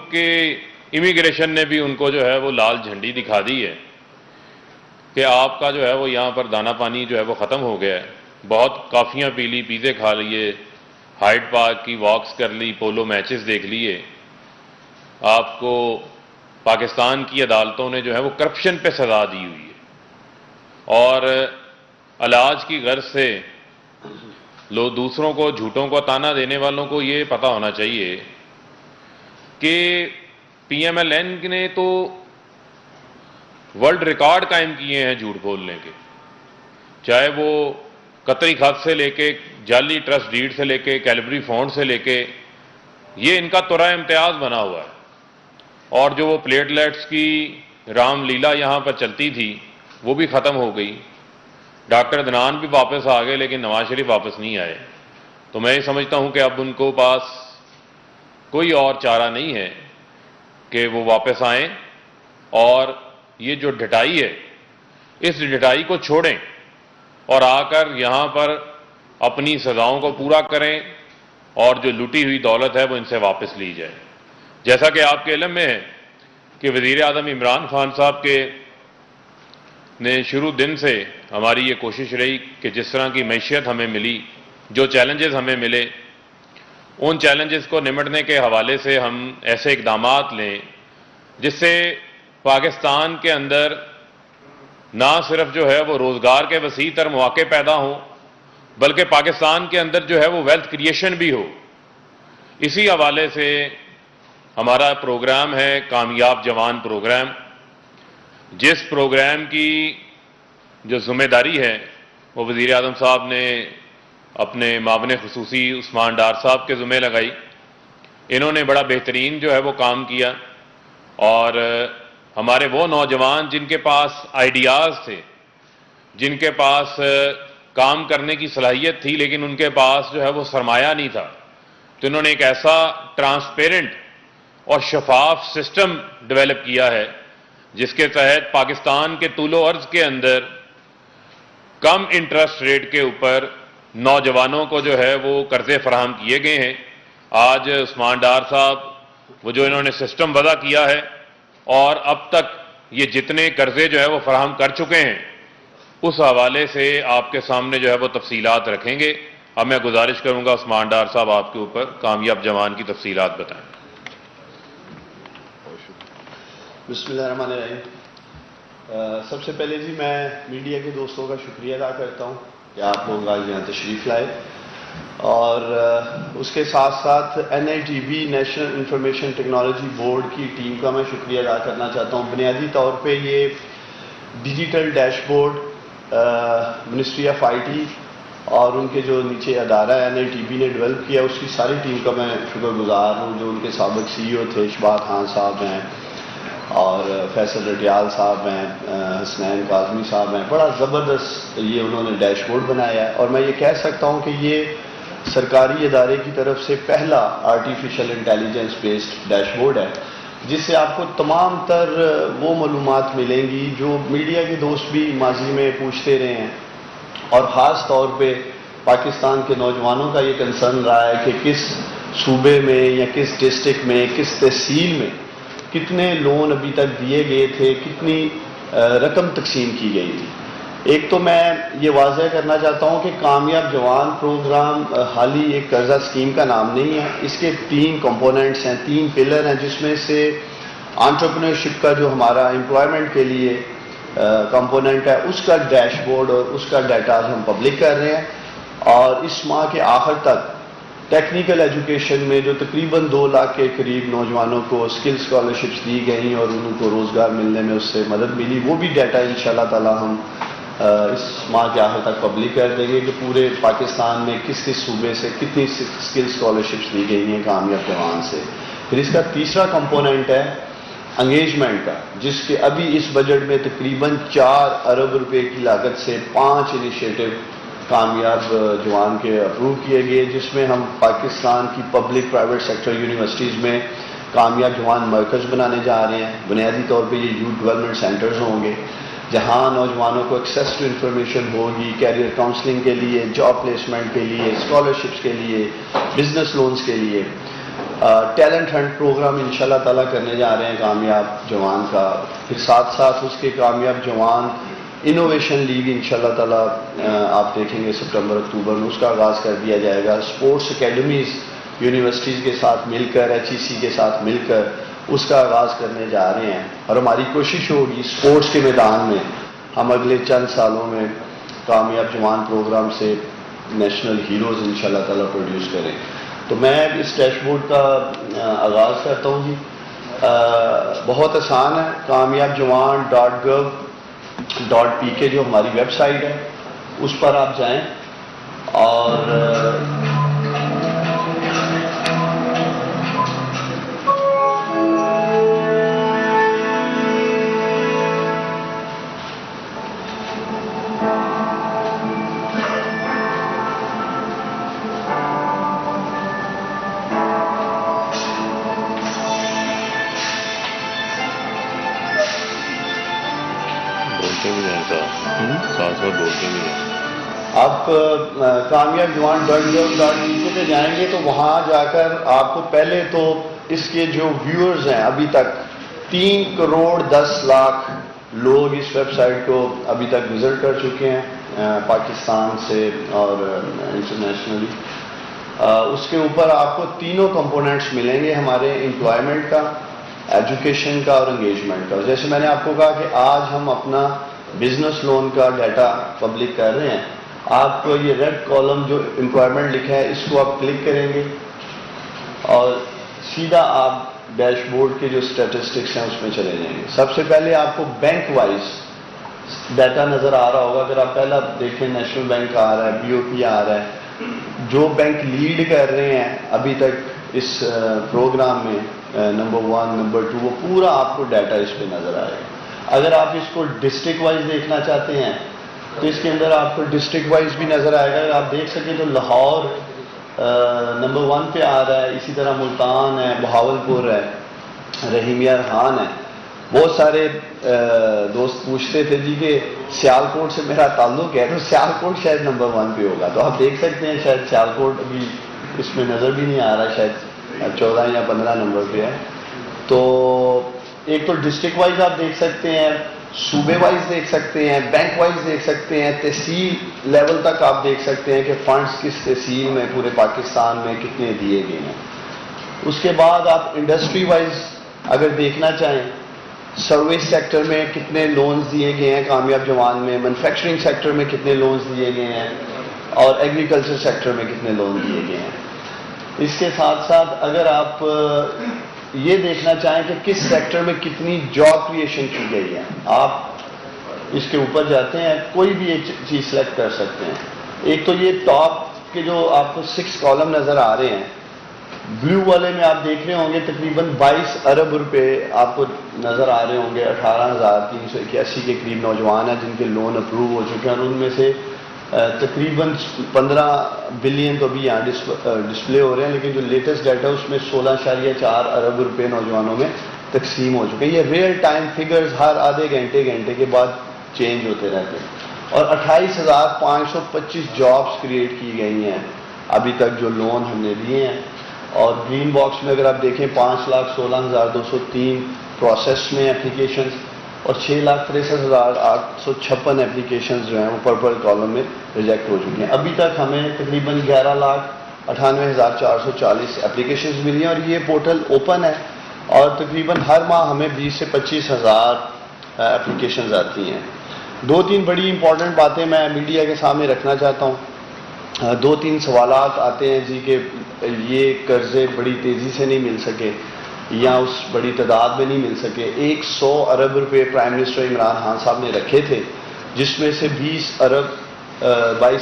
ملک کے امیگریشن نے بھی ان کو جو ہے وہ لال جھنڈی دکھا دی ہے کہ آپ کا جو ہے وہ یہاں پر دانہ پانی جو ہے وہ ختم ہو گیا ہے. بہت کافیاں پی لی, پیزے کھا لیے, ہائیڈ پارک کی واکس کر لی, پولو میچز دیکھ لیے. آپ کو پاکستان کی عدالتوں نے جو ہے وہ کرپشن پہ سزا دی ہوئی ہے, اور علاج کی غرض سے لوگ دوسروں کو, جھوٹوں کو تانا دینے والوں کو یہ پتہ ہونا چاہیے کہ پی ایم ایل این نے تو ورلڈ ریکارڈ قائم کیے ہیں جھوٹ بولنے کے, چاہے وہ قطری خط سے لے کے, جعلی ٹرسٹ ڈیڈ سے لے کے, کیلبری فونڈ سے لے کے, یہ ان کا ترا امتیاز بنا ہوا ہے. اور جو وہ پلیٹلیٹس کی رام لیلا یہاں پر چلتی تھی وہ بھی ختم ہو گئی. ڈاکٹر عدنان بھی واپس آ گئے لیکن نواز شریف واپس نہیں آئے. تو میں یہ سمجھتا ہوں کہ اب ان کو پاس کوئی اور چارہ نہیں ہے کہ وہ واپس آئیں اور یہ جو ڈٹائی ہے اس ڈٹائی کو چھوڑیں اور آ کر یہاں پر اپنی سزاؤں کو پورا کریں, اور جو لوٹی ہوئی دولت ہے وہ ان سے واپس لی جائے. جیسا کہ آپ کے علم میں ہے کہ وزیر اعظم عمران خان صاحب کے نے شروع دن سے ہماری یہ کوشش رہی کہ جس طرح کی معیشت ہمیں ملی, جو چیلنجز ہمیں ملے, ان چیلنجز کو نمٹنے کے حوالے سے ہم ایسے اقدامات لیں جس سے پاکستان کے اندر نہ صرف جو ہے وہ روزگار کے وسیع تر مواقع پیدا ہوں بلکہ پاکستان کے اندر جو ہے وہ ویلتھ کریشن بھی ہو. اسی حوالے سے ہمارا پروگرام ہے کامیاب جوان پروگرام, جس پروگرام کی جو ذمہ داری ہے وہ وزیر اعظم صاحب نے اپنے معاون خصوصی عثمان ڈار صاحب کے ذمہ لگائی. انہوں نے بڑا بہترین جو ہے وہ کام کیا, اور ہمارے وہ نوجوان جن کے پاس آئیڈیاز تھے, جن کے پاس کام کرنے کی صلاحیت تھی لیکن ان کے پاس جو ہے وہ سرمایہ نہیں تھا, تو انہوں نے ایک ایسا ٹرانسپیرنٹ اور شفاف سسٹم ڈیولپ کیا ہے جس کے تحت پاکستان کے طول و عرض کے اندر کم انٹرسٹ ریٹ کے اوپر نوجوانوں کو جو ہے وہ قرضے فراہم کیے گئے ہیں. آج عثمان ڈار صاحب وہ جو انہوں نے سسٹم وضع کیا ہے اور اب تک یہ جتنے قرضے جو ہے وہ فراہم کر چکے ہیں اس حوالے سے آپ کے سامنے جو ہے وہ تفصیلات رکھیں گے. اب میں گزارش کروں گا عثمان ڈار صاحب آپ کے اوپر کامیاب جوان کی تفصیلات بتائیں. بسم اللہ الرحمن الرحیم. سب سے پہلے جی میں میڈیا کے دوستوں کا شکریہ ادا کرتا ہوں کہ آپ لوگ آج یہاں تشریف لائے, اور اس کے ساتھ ساتھ NITV national information technology board کی ٹیم کا میں شکریہ ادا کرنا چاہتا ہوں. بنیادی طور پہ یہ digital dash board ministry of IT اور ان کے جو نیچے ادارہ ہے NITV نے ڈیولپ کیا, اس کی ساری ٹیم کا میں شکر گزار ہوں. جو ان کے سابق CEO تھے اشباق خان صاحب ہیں, اور فیصل رٹیال صاحب ہیں, حسنین کاظمی صاحب ہیں. بڑا زبردست یہ انہوں نے ڈیش بورڈ بنایا ہے, اور میں یہ کہہ سکتا ہوں کہ یہ سرکاری ادارے کی طرف سے پہلا artificial intelligence based dash board ہے جس سے آپ کو تمام تر وہ معلومات ملیں گی جو میڈیا کے دوست بھی ماضی میں پوچھتے رہے ہیں, اور خاص طور پہ پاکستان کے نوجوانوں کا یہ کنسرن رہا ہے کہ کس صوبے میں یا کس ڈسٹرکٹ میں, کس تحصیل میں کتنے لون ابھی تک دیے گئے تھے, کتنی رقم تقسیم کی گئی تھی. ایک تو میں یہ واضح کرنا چاہتا ہوں کہ کامیاب جوان پروگرام حالی ایک قرضہ اسکیم کا نام نہیں ہے. اس کے 3 کمپوننٹس ہیں, 3 پلر ہیں, جس میں سے انٹرپرینورشپ کا جو ہمارا امپلائمنٹ کے لیے کمپوننٹ ہے اس کا ڈیش بورڈ اور اس کا ڈیٹا ہم پبلک کر رہے ہیں. اور اس ماہ کے آخر تک ٹیکنیکل ایجوکیشن میں جو تقریباً 2 لاکھ کے قریب نوجوانوں کو اسکل اسکالرشپس دی گئیں اور ان کو روزگار ملنے میں اس سے مدد ملی, وہ بھی ڈیٹا انشاءاللہ تعالی ہم اس ماہ کے آخر تک پبلک کر دیں گے کہ پورے پاکستان میں کس کس صوبے سے کتنی اسکل اسکالرشپس دی گئی ہیں کامیاب جوان سے. پھر اس کا تیسرا کمپوننٹ ہے انگیجمنٹ کا, جس کے ابھی اس بجٹ میں تقریباً 4 ارب روپے کی لاگت سے 5 انیشیٹو کامیاب جوان کے اپروو کیے گئے, جس میں ہم پاکستان کی پبلک پرائیویٹ سیکٹر یونیورسٹیز میں کامیاب جوان مرکز بنانے جا رہے ہیں. بنیادی طور پہ یہ یوتھ ڈیولپمنٹ سینٹرز ہوں گے جہاں نوجوانوں کو ایکسیس ٹو انفارمیشن ہوگی, کیریئر کاؤنسلنگ کے لیے, جاب پلیسمنٹ کے لیے, اسکالرشپس کے لیے, بزنس لونز کے لیے. ٹیلنٹ ہنٹ پروگرام انشاءاللہ تعالیٰ کرنے جا رہے ہیں کامیاب جوان کا. پھر ساتھ ساتھ اس کے کامیاب جوان انوویشن لیگ انشاءاللہ تعالیٰ آپ دیکھیں گے سپٹمبر اکتوبر میں اس کا آغاز کر دیا جائے گا. اسپورٹس اکیڈمیز یونیورسٹیز کے ساتھ مل کر HEC کے ساتھ مل کر اس کا آغاز کرنے جا رہے ہیں. اور ہماری کوشش ہوگی اسپورٹس کے میدان میں ہم اگلے چند سالوں میں کامیاب جوان پروگرام سے نیشنل ہیروز انشاءاللہ تعالیٰ پروڈیوس کریں. تو میں اس ڈیش بورڈ کا آغاز کرتا ہوں جی. بہت آسان ہے. کامیاب جوان .gov.pk جو ہماری ویب سائٹ ہے اس پر آپ جائیں اور آپ کامیاب جوان .gov.pk پہ جائیں گے تو وہاں جا کر آپ کو پہلے تو اس کے جو ویورز ہیں ابھی تک 3 کروڑ 10 لاکھ لوگ اس ویب سائٹ کو ابھی تک وزٹ کر چکے ہیں پاکستان سے اور انٹرنیشنلی. اس کے اوپر آپ کو تینوں کمپوننٹس ملیں گے ہمارے امپلائمنٹ کا, ایجوکیشن کا اور انگیجمنٹ کا. جیسے میں نے آپ کو کہا کہ آج ہم اپنا بزنس لون کا ڈیٹا پبلک کر رہے ہیں. آپ کو یہ ریڈ کالم جو امپلائمنٹ لکھا ہے اس کو آپ کلک کریں گے اور سیدھا آپ ڈیش بورڈ کے جو اسٹیٹسٹکس ہیں اس میں چلے جائیں گے. سب سے پہلے آپ کو بینک وائز ڈیٹا نظر آ رہا ہوگا. اگر آپ پہلا دیکھیں نیشنل بینک آ رہا ہے, BOP آ رہا ہے. جو بینک لیڈ کر رہے ہیں ابھی تک اس پروگرام میں نمبر 1 نمبر 2 وہ پورا آپ کو ڈیٹا اس پہ نظر آئے گا. اگر آپ اس کو ڈسٹرکٹ وائز دیکھنا چاہتے ہیں تو اس کے اندر آپ کو ڈسٹرکٹ وائز بھی نظر آئے گا. اگر آپ دیکھ سکیں تو لاہور نمبر 1 پہ آ رہا ہے. اسی طرح ملتان ہے, بہاولپور ہے, رحیمیہ ریحان ہے. بہت سارے دوست پوچھتے تھے جی کہ سیالکوٹ سے میرا تعلق ہے, تو سیالکوٹ شاید نمبر 1 پہ ہوگا. تو آپ دیکھ سکتے ہیں شاید سیالکوٹ ابھی اس میں نظر بھی نہیں آ رہا, شاید 14 یا 15 نمبر پہ ہے. تو ایک تو ڈسٹرکٹ وائز آپ دیکھ سکتے ہیں, صوبے وائز دیکھ سکتے ہیں, بینک وائز دیکھ سکتے ہیں, تحصیل لیول تک آپ دیکھ سکتے ہیں کہ فنڈز کس تحصیل میں پورے پاکستان میں کتنے دیے گئے ہیں. اس کے بعد آپ انڈسٹری وائز اگر دیکھنا چاہیں, سروس سیکٹر میں کتنے لونز دیے گئے ہیں کامیاب جوان میں, مینوفیکچرنگ سیکٹر میں کتنے لونز دیے گئے ہیں اور ایگریکلچر سیکٹر میں کتنے لون دیے گئے ہیں. اس کے ساتھ ساتھ اگر آپ یہ دیکھنا چاہیں کہ کس سیکٹر میں کتنی جاب کریشن کی گئی ہے, آپ اس کے اوپر جاتے ہیں, کوئی بھی ایک چیز سلیکٹ کر سکتے ہیں. ایک تو یہ ٹاپ کے جو آپ کو 6 کالم نظر آ رہے ہیں, بلو والے میں آپ دیکھ رہے ہوں گے تقریباً 22 ارب روپے آپ کو نظر آ رہے ہوں گے. 18,381 کے قریب نوجوان ہیں جن کے لون اپروو ہو چکے ہیں, اور ان میں سے تقریباً 15 بلین تو ابھی یہاں ڈسپلے ہو رہے ہیں, لیکن جو لیٹسٹ ڈیٹا اس میں 16.4 ارب روپے نوجوانوں میں تقسیم ہو چکے ہیں. یہ ریئل ٹائم فگرز ہر آدھے گھنٹے کے بعد چینج ہوتے رہتے ہیں. اور 28,525 جابس کریٹ کی گئی ہیں ابھی تک جو لون ہم نے دیے ہیں. اور گرین باکس میں اگر آپ دیکھیں 5,16,203 پروسیس میں اپلیکیشنز اور 6,63,856 اپلیکیشنز جو ہیں وہ پرپل کالم میں ریجیکٹ ہو چکی ہیں. ابھی تک ہمیں تقریباً 11,98,440 اپلیکیشنز ملی ہیں, اور یہ پورٹل اوپن ہے اور تقریباً ہر ماہ ہمیں 20 سے 25 ہزار اپلیکیشنز آتی ہیں. 2-3 بڑی امپورٹنٹ باتیں میں میڈیا کے سامنے رکھنا چاہتا ہوں. 2-3 سوالات آتے ہیں جی کہ یہ قرضے بڑی تیزی سے نہیں مل سکے یا اس بڑی تعداد میں نہیں مل سکے. 100 ارب روپے پرائم منسٹر عمران خان صاحب نے رکھے تھے, جس میں سے 22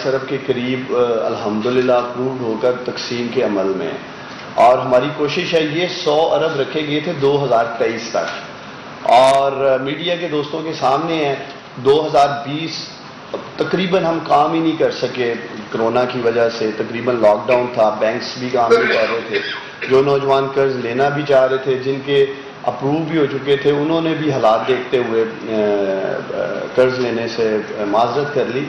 ارب کے قریب الحمدللہ اپرووڈ ہو کر تقسیم کے عمل میں. اور ہماری کوشش ہے یہ 100 ارب رکھے گئے تھے 2023 تک, اور میڈیا کے دوستوں کے سامنے ہے 2020 تقریباً ہم کام ہی نہیں کر سکے کرونا کی وجہ سے. تقریباً لاک ڈاؤن تھا, بینکس بھی کام نہیں کر رہے تھے. جو نوجوان قرض لینا بھی چاہ رہے تھے, جن کے اپروو بھی ہو چکے تھے, انہوں نے بھی حالات دیکھتے ہوئے قرض لینے سے معذرت کر لی.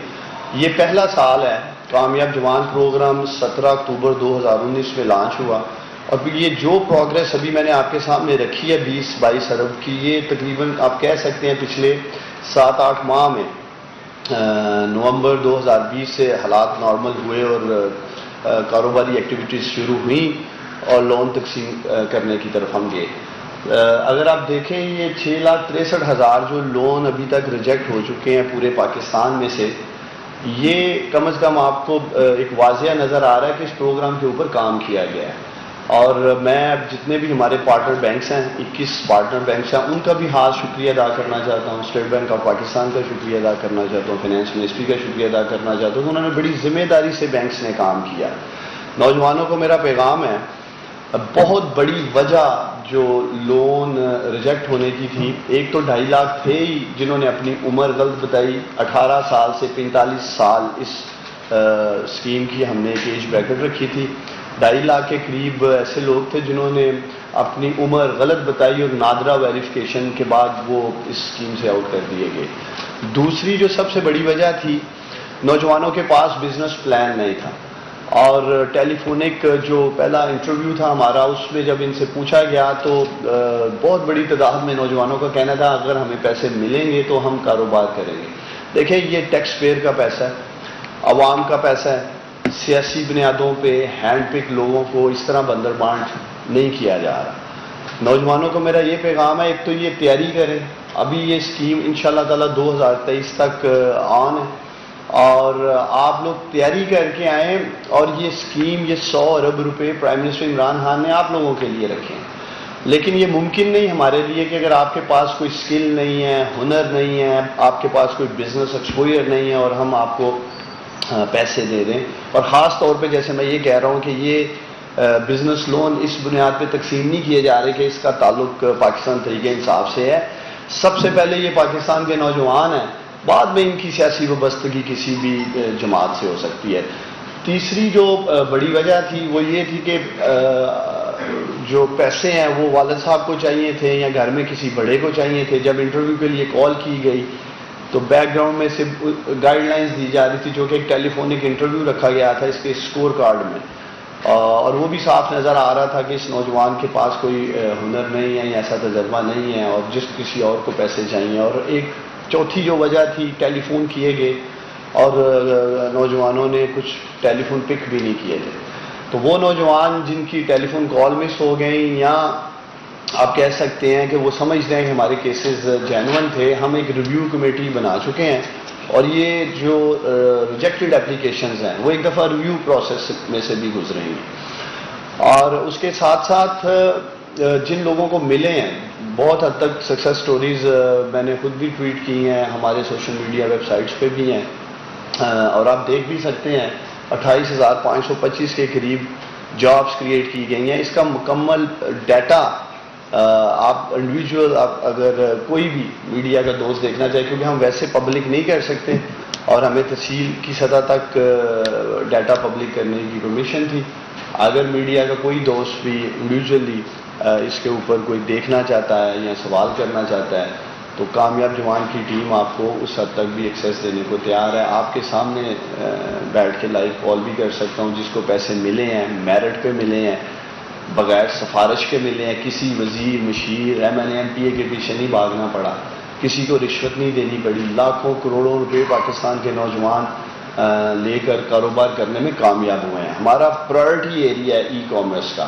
یہ پہلا سال ہے. کامیاب جوان پروگرام 17 اکتوبر 2019 میں لانچ ہوا. اور یہ جو پروگرس ابھی میں نے آپ کے سامنے رکھی ہے 20-22 ارب کی، یہ تقریباً آپ کہہ سکتے ہیں پچھلے 7-8 ماہ میں نومبر 2020 سے حالات نارمل ہوئے اور کاروباری ایکٹیویٹیز شروع ہوئیں اور لون تقسیم کرنے کی طرف ہم گئے۔ اگر آپ دیکھیں یہ 6,63,000 جو لون ابھی تک ریجیکٹ ہو چکے ہیں پورے پاکستان میں سے، یہ کم از کم آپ کو ایک واضح نظر آ رہا ہے کہ اس پروگرام کے اوپر کام کیا گیا ہے۔ اور میں اب جتنے بھی ہمارے پارٹنر بینکس ہیں، 21 پارٹنر بینکس ہیں، ان کا بھی خاص شکریہ ادا کرنا چاہتا ہوں۔ اسٹیٹ بینک آف پاکستان کا شکریہ ادا کرنا چاہتا ہوں، فائنانس منسٹری کا شکریہ ادا کرنا چاہتا ہوں۔ انہوں نے بڑی ذمہ داری سے بینکس نے کام کیا۔ نوجوانوں کو میرا پیغام ہے، بہت بڑی وجہ جو لون ریجیکٹ ہونے کی تھی، ایک تو 2.5 لاکھ تھے ہی جنہوں نے اپنی عمر غلط بتائی، 18 سال سے 45 سال اس اسکیم کی ہم نے ایک ایج بریکٹ رکھی تھی۔ 2.5 لاکھ کے قریب ایسے لوگ تھے جنہوں نے اپنی عمر غلط بتائی اور نادرہ ویریفیکیشن کے بعد وہ اس اسکیم سے آؤٹ کر دیے گئے۔ دوسری جو سب سے بڑی وجہ تھی، نوجوانوں کے پاس بزنس پلان نہیں تھا، اور ٹیلی فونک جو پہلا انٹرویو تھا ہمارا، اس میں جب ان سے پوچھا گیا تو بہت بڑی تعداد میں نوجوانوں کا کہنا تھا اگر ہمیں پیسے ملیں گے تو ہم کاروبار کریں گے۔ دیکھیں یہ ٹیکس پیئر کا پیسہ ہے، عوام کا پیسہ ہے، سیاسی بنیادوں پہ ہینڈ پک لوگوں کو اس طرح بندر بانٹ نہیں کیا جا رہا۔ نوجوانوں کو میرا یہ پیغام ہے، ایک تو یہ تیاری کریں، ابھی یہ اسکیم انشاءاللہ تعالی 2023 تک آن ہے، اور آپ لوگ تیاری کر کے آئیں، اور یہ اسکیم یہ 100 ارب روپے پرائم منسٹر عمران خان نے آپ لوگوں کے لیے رکھے ہیں۔ لیکن یہ ممکن نہیں ہمارے لیے کہ اگر آپ کے پاس کوئی اسکل نہیں ہے، ہنر نہیں ہے، آپ کے پاس کوئی بزنس ایکسپوئر نہیں ہے، اور ہم آپ کو پیسے دے دیں۔ اور خاص طور پہ جیسے میں یہ کہہ رہا ہوں کہ یہ بزنس لون اس بنیاد پہ تقسیم نہیں کیے جا رہے کہ اس کا تعلق پاکستان تحریک انصاف سے ہے۔ سب سے پہلے یہ پاکستان کے نوجوان ہیں، بعد میں ان کی سیاسی وابستگی کسی بھی جماعت سے ہو سکتی ہے۔ تیسری جو بڑی وجہ تھی وہ یہ تھی کہ جو پیسے ہیں وہ والد صاحب کو چاہیے تھے یا گھر میں کسی بڑے کو چاہیے تھے۔ جب انٹرویو کے لیے کال کی گئی تو بیک گراؤنڈ میں سے گائیڈ لائنز دی جا رہی تھی، جو کہ ایک ٹیلی فونک انٹرویو رکھا گیا تھا اس کے اسکور کارڈ میں، اور وہ بھی صاف نظر آ رہا تھا کہ اس نوجوان کے پاس کوئی ہنر نہیں ہے یا ایسا تجربہ نہیں ہے، اور جس کسی اور کو پیسے چاہیے۔ اور ایک چوتھی جو وجہ تھی، ٹیلی فون کیے گئے اور نوجوانوں نے کچھ ٹیلی فون پک بھی نہیں کیے تھے۔ تو وہ نوجوان جن کی ٹیلی فون کال مس ہو گئیں، یا آپ کہہ سکتے ہیں کہ وہ سمجھ رہے ہیں کہ ہمارے کیسز جینون تھے، ہم ایک ریویو کمیٹی بنا چکے ہیں، اور یہ جو ریجیکٹڈ اپلیکیشنز ہیں وہ ایک دفعہ ریویو پروسیس میں سے بھی گزریں گے۔ اور اس کے ساتھ ساتھ جن لوگوں کو ملے ہیں، بہت حد تک سکسیس سٹوریز میں نے خود بھی ٹویٹ کی ہیں، ہمارے سوشل میڈیا ویب سائٹس پہ بھی ہیں، اور آپ دیکھ بھی سکتے ہیں 28,525 کے قریب جابس کریٹ کی گئی ہیں۔ اس کا مکمل ڈیٹا آپ انڈیویجول اگر کوئی بھی میڈیا کا دوست دیکھنا چاہے، کیونکہ ہم ویسے پبلک نہیں کر سکتے اور ہمیں تحصیل کی سطح تک ڈیٹا پبلک کرنے کی پرمیشن تھی، اگر میڈیا کا کوئی دوست بھی انڈیویجولی اس کے اوپر کوئی دیکھنا چاہتا ہے یا سوال کرنا چاہتا ہے تو کامیاب جوان کی ٹیم آپ کو اس حد تک بھی ایکسیس دینے کو تیار ہے۔ آپ کے سامنے بیٹھ کے لائیو کال بھی کر سکتا ہوں، جس کو پیسے ملے ہیں، میرٹ پہ ملے ہیں، بغیر سفارش کے ملے ہیں، کسی وزیر، مشیر، ایم این اے، ایم پی اے کے پیچھے نہیں بھاگنا پڑا، کسی کو رشوت نہیں دینی پڑی، لاکھوں کروڑوں روپے پاکستان کے نوجوان لے کر کاروبار کرنے میں کامیاب ہوئے ہیں۔ ہمارا پرائرٹی ایریا ہے ای کامرس کا۔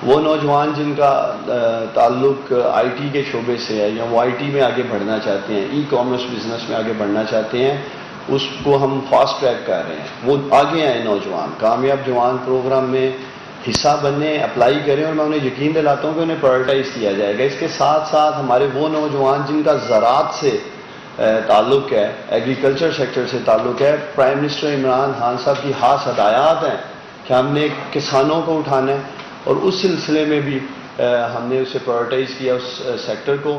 وہ نوجوان جن کا تعلق آئی ٹی کے شعبے سے ہے یا وہ آئی ٹی میں آگے بڑھنا چاہتے ہیں، ای کامرس بزنس میں آگے بڑھنا چاہتے ہیں، اس کو ہم فاسٹ ٹریک کر رہے ہیں۔ وہ آگے آئیں نوجوان، کامیاب جوان پروگرام میں حصہ بنیں، اپلائی کریں، اور میں انہیں یقین دلاتا ہوں کہ انہیں پرائرٹائز کیا جائے گا۔ اس کے ساتھ ساتھ ہمارے وہ نوجوان جن کا زراعت سے تعلق ہے، ایگریکلچر سیکٹر سے تعلق ہے، پرائم منسٹر عمران خان صاحب کی خاص ہدایات ہیں کہ ہم نے کسانوں کو اٹھانا ہے، اور اس سلسلے میں بھی ہم نے اسے پرائرٹائز کیا اس سیکٹر کو۔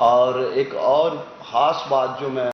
اور ایک اور خاص بات جو میں